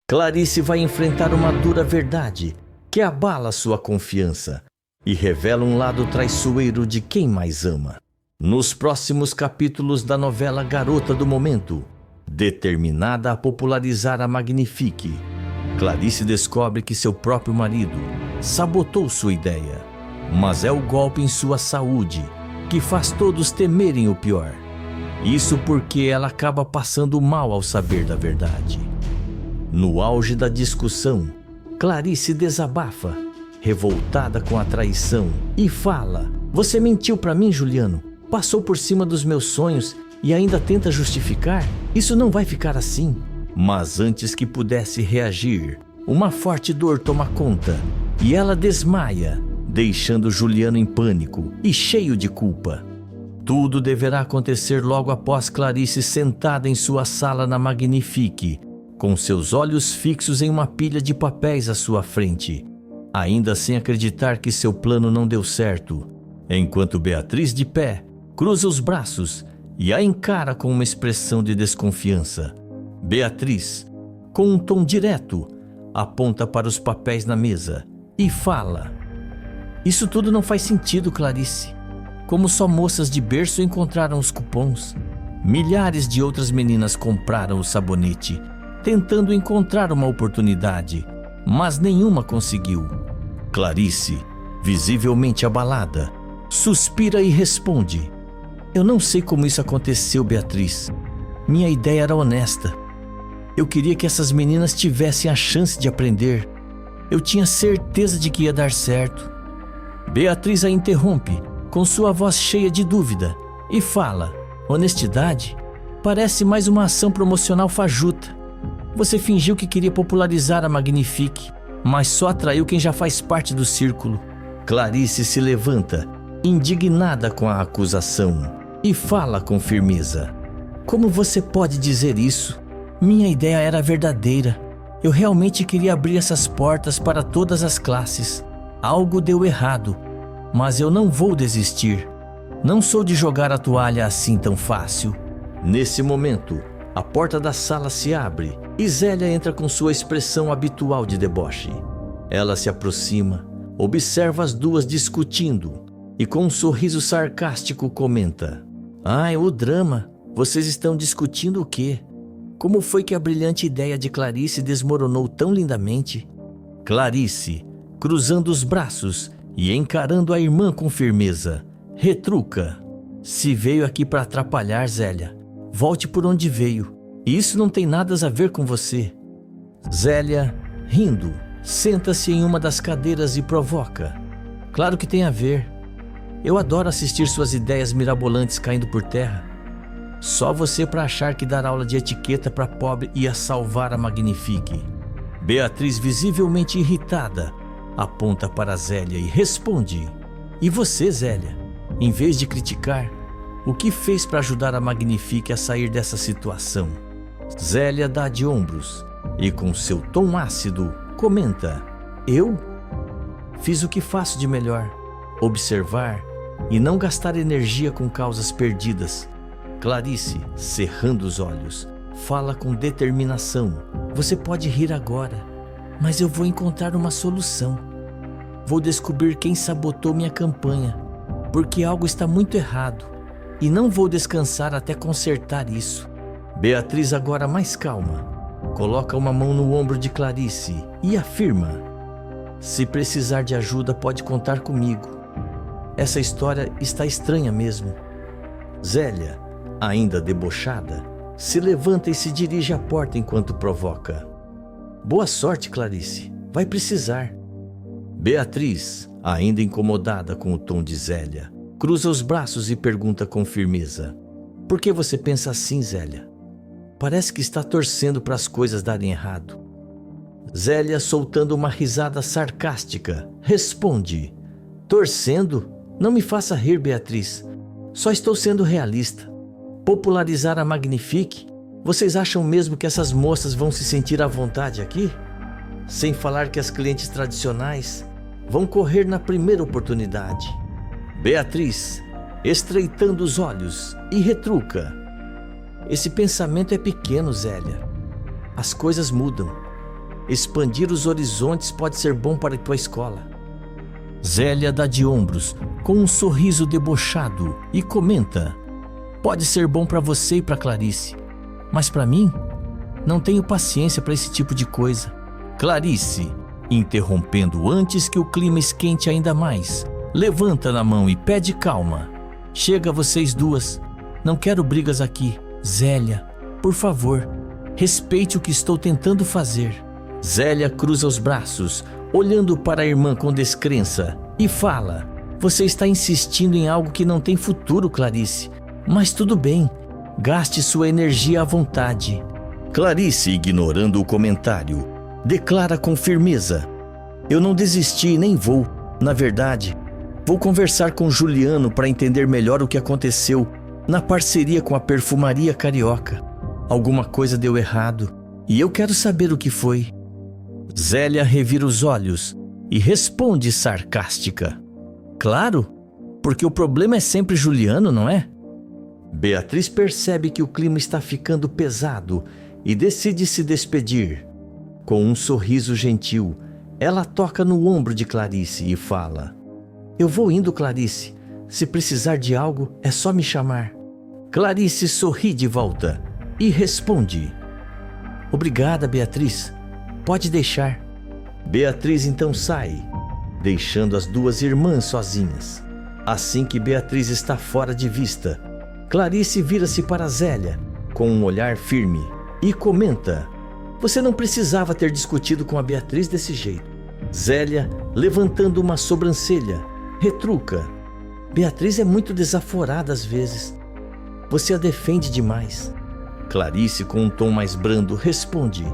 Clarice vai enfrentar uma dura verdade que abala sua confiança e revela um lado traiçoeiro de quem mais ama. Nos próximos capítulos da novela Garota do Momento, determinada a popularizar a Magnifique, Clarice descobre que seu próprio marido sabotou sua ideia, mas é o golpe em sua saúde que faz todos temerem o pior. Isso porque ela acaba passando mal ao saber da verdade. No auge da discussão, Clarice desabafa, revoltada com a traição, e fala: "Você mentiu pra mim, Juliano. Passou por cima dos meus sonhos e ainda tenta justificar? Isso não vai ficar assim." Mas antes que pudesse reagir, uma forte dor toma conta e ela desmaia, deixando Juliano em pânico e cheio de culpa. Tudo deverá acontecer logo após Clarice sentada em sua sala na Magnifique, com seus olhos fixos em uma pilha de papéis à sua frente, ainda sem acreditar que seu plano não deu certo, enquanto Beatriz, de pé, cruza os braços e a encara com uma expressão de desconfiança. Beatriz, com um tom direto, aponta para os papéis na mesa e fala: "Isso tudo não faz sentido, Clarice. Como só moças de berço encontraram os cupons. Milhares de outras meninas compraram o sabonete, tentando encontrar uma oportunidade, mas nenhuma conseguiu." Clarice, visivelmente abalada, suspira e responde: "Eu não sei como isso aconteceu, Beatriz. Minha ideia era honesta. Eu queria que essas meninas tivessem a chance de aprender. Eu tinha certeza de que ia dar certo." Beatriz a interrompe, com sua voz cheia de dúvida, e fala: "Honestidade? Parece mais uma ação promocional fajuta. Você fingiu que queria popularizar a Magnifique, mas só atraiu quem já faz parte do círculo." Clarice se levanta, indignada com a acusação, e fala com firmeza: "Como você pode dizer isso? Minha ideia era verdadeira. Eu realmente queria abrir essas portas para todas as classes. Algo deu errado, mas eu não vou desistir. Não sou de jogar a toalha assim tão fácil." Nesse momento, a porta da sala se abre e Zélia entra com sua expressão habitual de deboche. Ela se aproxima, observa as duas discutindo e com um sorriso sarcástico comenta: "Ai, o drama! Vocês estão discutindo o quê? Como foi que a brilhante ideia de Clarice desmoronou tão lindamente?" Clarice, cruzando os braços e encarando a irmã com firmeza, retruca: "Se veio aqui para atrapalhar, Zélia, volte por onde veio. Isso não tem nada a ver com você." Zélia, rindo, senta-se em uma das cadeiras e provoca: "Claro que tem a ver. Eu adoro assistir suas ideias mirabolantes caindo por terra. Só você para achar que dar aula de etiqueta para pobre ia salvar a Magnifique." Beatriz, visivelmente irritada, aponta para Zélia e responde: "E você, Zélia? Em vez de criticar, o que fez para ajudar a Magnifique a sair dessa situação?" Zélia dá de ombros e, com seu tom ácido, comenta: "Eu? Fiz o que faço de melhor: observar e não gastar energia com causas perdidas." Clarice, cerrando os olhos, fala com determinação: "Você pode rir agora, mas eu vou encontrar uma solução. Vou descobrir quem sabotou minha campanha, porque algo está muito errado, e não vou descansar até consertar isso." Beatriz, agora mais calma, coloca uma mão no ombro de Clarice e afirma: "Se precisar de ajuda, pode contar comigo. Essa história está estranha mesmo." Zélia, ainda debochada, se levanta e se dirige à porta enquanto provoca: "Boa sorte, Clarice. Vai precisar." Beatriz, ainda incomodada com o tom de Zélia, cruza os braços e pergunta com firmeza: "Por que você pensa assim, Zélia? Parece que está torcendo para as coisas darem errado." Zélia, soltando uma risada sarcástica, responde: "Torcendo? Não me faça rir, Beatriz. Só estou sendo realista. Popularizar a Magnifique? Vocês acham mesmo que essas moças vão se sentir à vontade aqui? Sem falar que as clientes tradicionais vão correr na primeira oportunidade." Beatriz, estreitando os olhos, e retruca: "Esse pensamento é pequeno, Zélia. As coisas mudam. Expandir os horizontes pode ser bom para a tua escola. Zélia dá de ombros, com um sorriso debochado, e comenta: pode ser bom para você e para Clarice, mas para mim, não tenho paciência para esse tipo de coisa. Clarice, interrompendo antes que o clima esquente ainda mais, levanta na mão e pede calma. Chega vocês duas, não quero brigas aqui. Zélia, por favor, respeite o que estou tentando fazer. Zélia cruza os braços, olhando para a irmã com descrença, e fala: você está insistindo em algo que não tem futuro, Clarice. Mas tudo bem, gaste sua energia à vontade. Clarice, ignorando o comentário, declara com firmeza: eu não desisti nem vou. Na verdade, vou conversar com Juliano para entender melhor o que aconteceu na parceria com a perfumaria carioca. Alguma coisa deu errado e eu quero saber o que foi. Zélia revira os olhos e responde sarcástica: claro, porque o problema é sempre Juliano, não é? Beatriz percebe que o clima está ficando pesado e decide se despedir. Com um sorriso gentil, ela toca no ombro de Clarice e fala: eu vou indo, Clarice. Se precisar de algo, é só me chamar. Clarice sorri de volta e responde: obrigada, Beatriz. Pode deixar. Beatriz então sai, deixando as duas irmãs sozinhas. Assim que Beatriz está fora de vista, Clarice vira-se para Zélia com um olhar firme e comenta: você não precisava ter discutido com a Beatriz desse jeito. Zélia, levantando uma sobrancelha, retruca: Beatriz é muito desaforada às vezes. Você a defende demais. Clarice, com um tom mais brando, responde: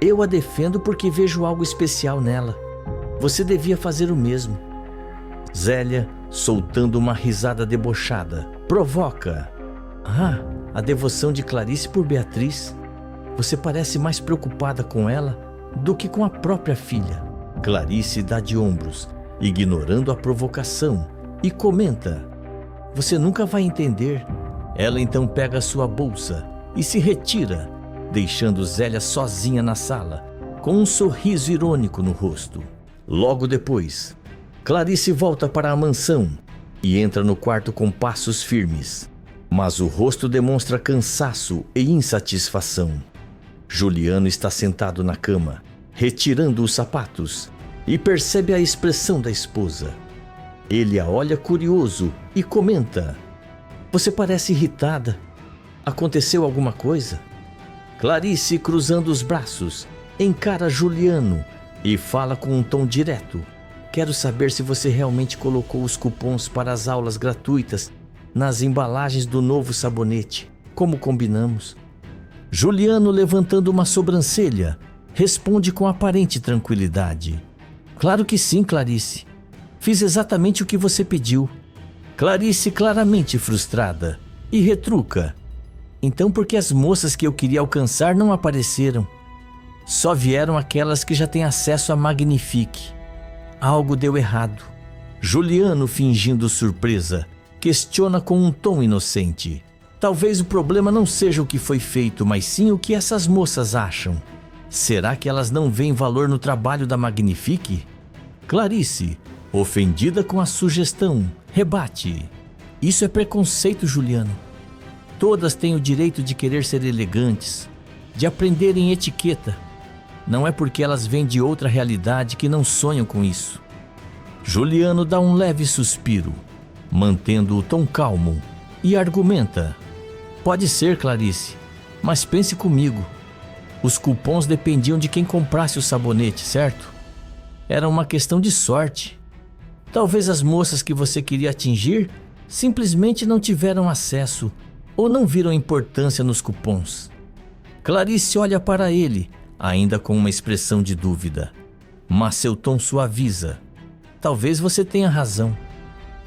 eu a defendo porque vejo algo especial nela. Você devia fazer o mesmo. Zélia, soltando uma risada debochada, provoca: a devoção de Clarice por Beatriz. Você parece mais preocupada com ela do que com a própria filha. Clarice dá de ombros, ignorando a provocação, e comenta: você nunca vai entender. Ela então pega sua bolsa e se retira, deixando Zélia sozinha na sala, com um sorriso irônico no rosto. Logo depois, Clarice volta para a mansão e entra no quarto com passos firmes, mas o rosto demonstra cansaço e insatisfação. Juliano está sentado na cama, retirando os sapatos, e percebe a expressão da esposa. Ele a olha curioso e comenta: você parece irritada. Aconteceu alguma coisa? Clarice, cruzando os braços, encara Juliano e fala com um tom direto: quero saber se você realmente colocou os cupons para as aulas gratuitas nas embalagens do novo sabonete, como combinamos. Juliano, levantando uma sobrancelha, responde com aparente tranquilidade: claro que sim, Clarice. Fiz exatamente o que você pediu. Clarice, claramente frustrada, e retruca: então por que as moças que eu queria alcançar não apareceram? Só vieram aquelas que já têm acesso a Magnifique. Algo deu errado. Juliano, fingindo surpresa, questiona com um tom inocente: talvez o problema não seja o que foi feito, mas sim o que essas moças acham. Será que elas não veem valor no trabalho da Magnifique? Clarice, ofendida com a sugestão, rebate: isso é preconceito, Juliano. Todas têm o direito de querer ser elegantes, de aprenderem etiqueta. Não é porque elas vêm de outra realidade que não sonham com isso. Juliano dá um leve suspiro, mantendo o tom calmo, e argumenta: pode ser, Clarice, mas pense comigo. Os cupons dependiam de quem comprasse o sabonete, certo? Era uma questão de sorte. Talvez as moças que você queria atingir simplesmente não tiveram acesso ou não viram importância nos cupons. Clarice olha para ele, ainda com uma expressão de dúvida, mas seu tom suaviza: talvez você tenha razão,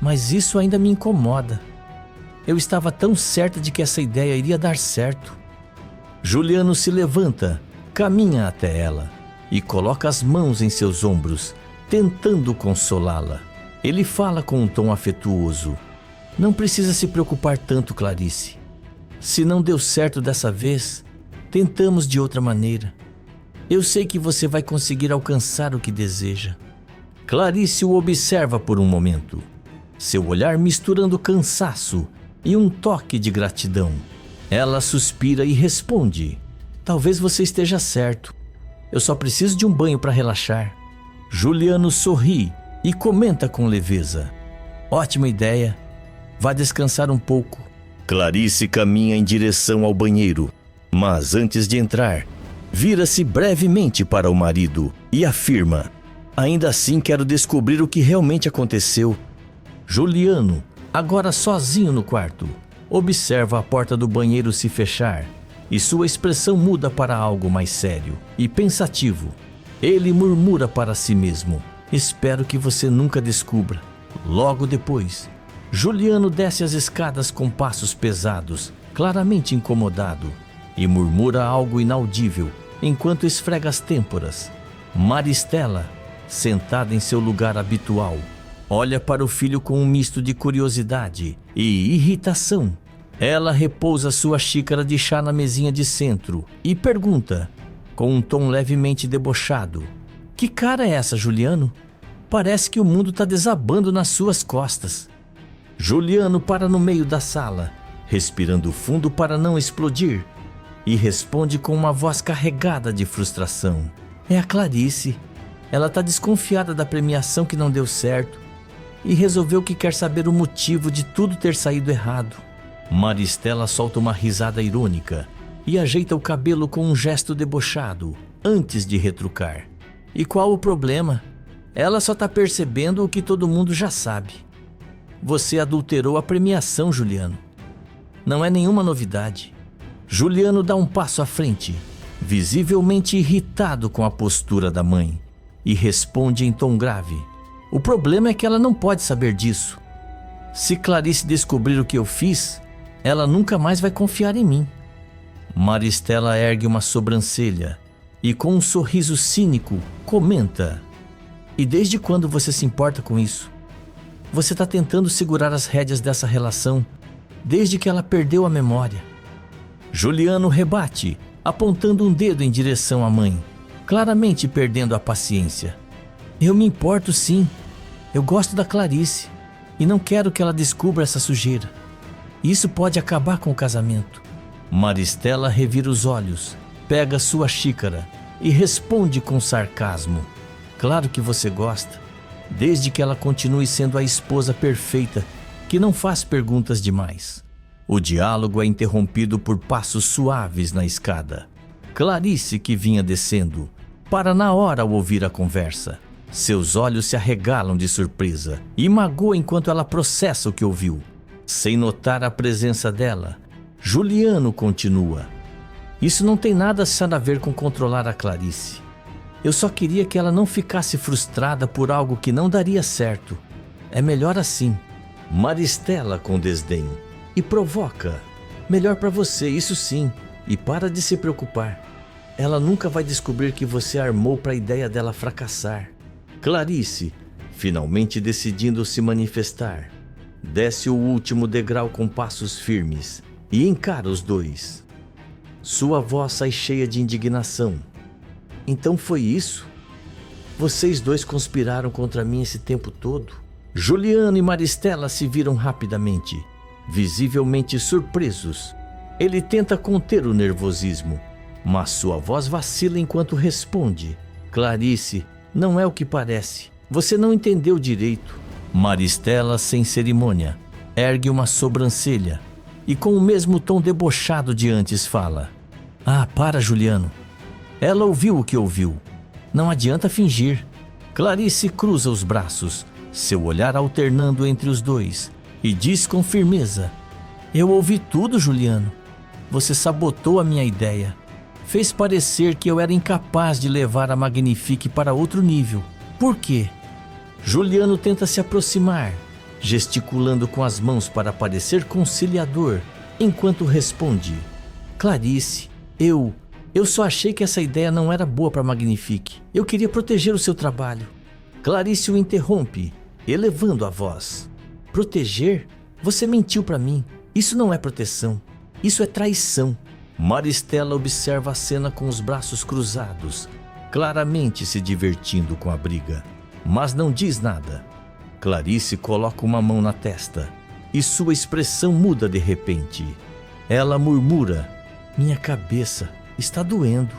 mas isso ainda me incomoda. Eu estava tão certa de que essa ideia iria dar certo. Juliano se levanta, caminha até ela e coloca as mãos em seus ombros, tentando consolá-la. Ele fala com um tom afetuoso: não precisa se preocupar tanto, Clarice. Se não deu certo dessa vez, tentamos de outra maneira. Eu sei que você vai conseguir alcançar o que deseja. Clarice o observa por um momento, seu olhar misturando cansaço e um toque de gratidão. Ela suspira e responde: talvez você esteja certo. Eu só preciso de um banho para relaxar. Juliano sorri e comenta com leveza: ótima ideia. Vá descansar um pouco. Clarice caminha em direção ao banheiro, mas antes de entrar, vira-se brevemente para o marido e afirma: ainda assim quero descobrir o que realmente aconteceu. Juliano, agora sozinho no quarto, observa a porta do banheiro se fechar e sua expressão muda para algo mais sério e pensativo. Ele murmura para si mesmo: espero que você nunca descubra. Logo depois, Juliano desce as escadas com passos pesados, claramente incomodado, e murmura algo inaudível enquanto esfrega as têmporas. Maristela, sentada em seu lugar habitual, olha para o filho com um misto de curiosidade e irritação. Ela repousa sua xícara de chá na mesinha de centro e pergunta, com um tom levemente debochado: que cara é essa, Juliano? Parece que o mundo está desabando nas suas costas. Juliano para no meio da sala, respirando fundo para não explodir, e responde com uma voz carregada de frustração: é a Clarice. Ela está desconfiada da premiação que não deu certo e resolveu que quer saber o motivo de tudo ter saído errado. Maristela solta uma risada irônica e ajeita o cabelo com um gesto debochado antes de retrucar: e qual o problema? Ela só está percebendo o que todo mundo já sabe. Você adulterou a premiação, Juliano. Não é nenhuma novidade. Juliano dá um passo à frente, visivelmente irritado com a postura da mãe, e responde em tom grave: o problema é que ela não pode saber disso. Se Clarice descobrir o que eu fiz, ela nunca mais vai confiar em mim. Maristela ergue uma sobrancelha e, com um sorriso cínico, comenta: e desde quando você se importa com isso? Você está tentando segurar as rédeas dessa relação desde que ela perdeu a memória. Juliano rebate, apontando um dedo em direção à mãe, claramente perdendo a paciência: eu me importo sim. Eu gosto da Clarice e não quero que ela descubra essa sujeira. Isso pode acabar com o casamento. Maristela revira os olhos, pega sua xícara e responde com sarcasmo: claro que você gosta, desde que ela continue sendo a esposa perfeita que não faz perguntas demais. O diálogo é interrompido por passos suaves na escada. Clarice, que vinha descendo, para na hora ao ouvir a conversa. Seus olhos se arregalam de surpresa e magoa enquanto ela processa o que ouviu. Sem notar a presença dela, Juliano continua: isso não tem nada a ver com controlar a Clarice. Eu só queria que ela não ficasse frustrada por algo que não daria certo. É melhor assim. Maristela com desdém e provoca: melhor para você, isso sim, e para de se preocupar. Ela nunca vai descobrir que você armou para a ideia dela fracassar. Clarice, finalmente decidindo se manifestar, desce o último degrau com passos firmes e encara os dois. Sua voz sai cheia de indignação: então foi isso? Vocês dois conspiraram contra mim esse tempo todo? Juliano e Maristela se viram rapidamente, visivelmente surpresos. Ele tenta conter o nervosismo, mas sua voz vacila enquanto responde: Clarice, não é o que parece. Você não entendeu direito. Maristela, sem cerimônia, ergue uma sobrancelha e, com o mesmo tom debochado de antes, fala: ah, para, Juliano. Ela ouviu o que ouviu. Não adianta fingir. Clarice cruza os braços, seu olhar alternando entre os dois, e diz com firmeza: eu ouvi tudo, Juliano. Você sabotou a minha ideia. Fez parecer que eu era incapaz de levar a Magnifique para outro nível. Por quê? Juliano tenta se aproximar, gesticulando com as mãos para parecer conciliador, enquanto responde: Clarice, eu só achei que essa ideia não era boa para Magnifique. Eu queria proteger o seu trabalho. Clarice o interrompe, elevando a voz: proteger? Você mentiu para mim. Isso não é proteção. Isso é traição. Maristela observa a cena com os braços cruzados claramente se divertindo com a briga, mas não diz nada. Clarice coloca uma mão na testa e sua expressão muda de repente. Ela murmura: "Minha cabeça está doendo."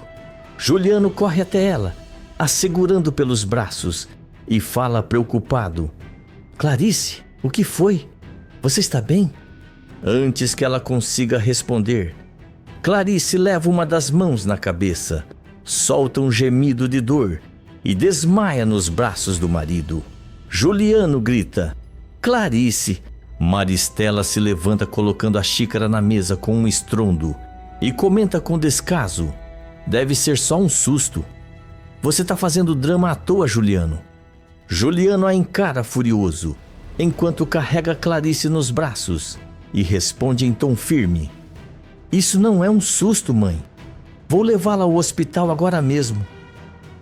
Juliano corre até ela, a segurando pelos braços, e fala preocupado: "Clarice, o que foi? Você está bem?" Antes que ela consiga responder, Clarice leva uma das mãos na cabeça, solta um gemido de dor e desmaia nos braços do marido. Juliano grita: "Clarice!" Maristela se levanta colocando a xícara na mesa com um estrondo e comenta com descaso: "Deve ser só um susto. Você está fazendo drama à toa, Juliano." Juliano a encara furioso, enquanto carrega Clarice nos braços e responde em tom firme: "Isso não é um susto, mãe. Vou levá-la ao hospital agora mesmo."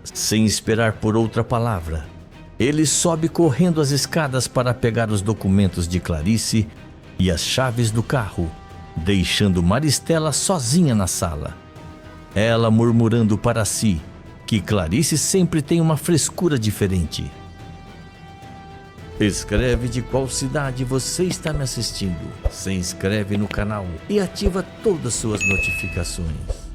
Sem esperar por outra palavra, ele sobe correndo as escadas para pegar os documentos de Clarice e as chaves do carro, deixando Maristela sozinha na sala. Ela murmurando para si que Clarice sempre tem uma frescura diferente. Escreve de qual cidade você está me assistindo, se inscreve no canal e ativa todas suas notificações.